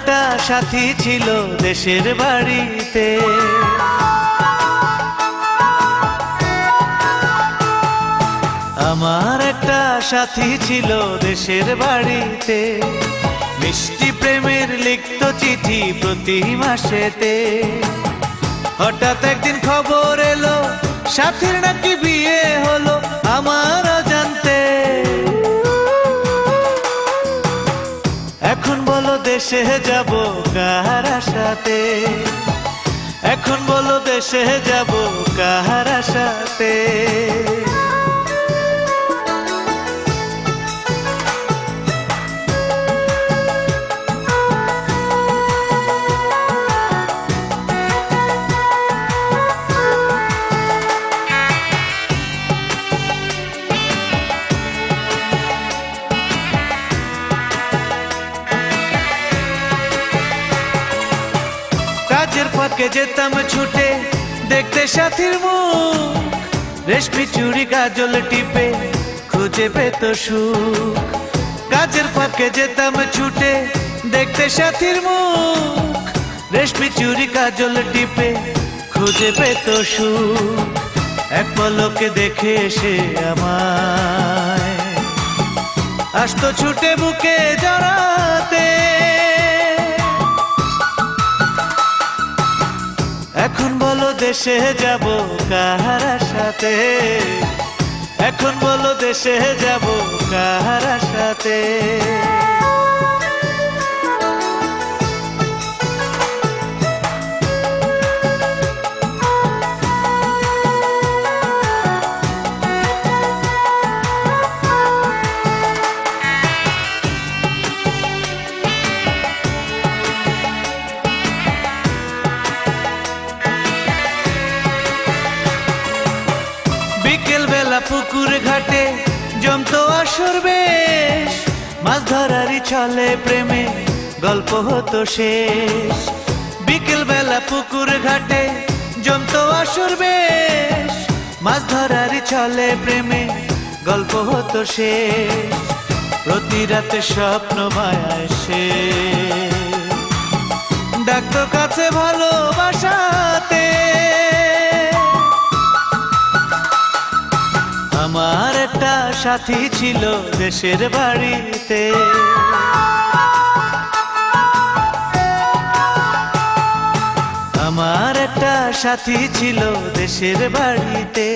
একটা সাথী ছিল দেশের বাড়িতে, আমার একটা সাথী ছিল দেশের বাড়িতে, মিষ্টি প্রেমের লিখত চিঠি প্রতি মাসেতে। হঠাৎ একদিন খবর এলো সাথীর নাকি বিয়ে হলো আমার অজান্তে। এখন বলো দেশে যাব কার আশাতে, এখন বলো দেশে যাব কার আশাতে। কাজের ফাঁকে যেতাম ছুটে দেখতে সাথীর মুখ, রেশমি চুড়ি কাজল টিপে খুঁজে পেত সুখ। কাজের ফাঁকে যেতাম ছুটে দেখতে সাথীর মুখ, রেশমি চুড়ি কাজল টিপে খুঁজে পেত সুখ। এক পলকে দেখে এসে আমায় আসতো ছুটে বুকে জড়াতে। এখন বলো দেশে যাব কার আশাতে, এখন বলো দেশে যাব কার আশাতে। বিকেল বেলা পুকুর ঘাটে জমতো আসর বেশ, মাছ ধরারই ছলে প্রেমে গল্প হতো শেষ। বিকেল বেলা পুকুর ঘাটে জমতো আসর বেশ, মাছ ধরারই ছলে প্রেমে গল্প হতো শেষ। প্রতি রাতে স্বপ্ন মায়ায় সে ডাকতো কাছে ভালোবাসাতে। আমার একটা সাথী ছিল দেশের বাড়িতে, আমার একটা সাথী ছিল দেশের বাড়িতে,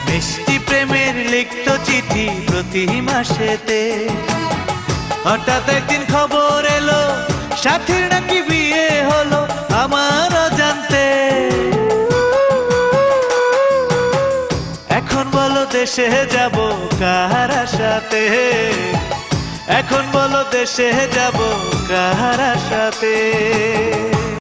মিষ্টি প্রেমের লিখত চিঠি প্রতি মাসেতে। হঠাৎ একদিন খবর এলো সাথীর নাকি বিয়ে হলো আমার অজান্তে। এখন বলো দেশে যাব কার আশাতে, এখন বলো দেশে যাব কার আশাতে।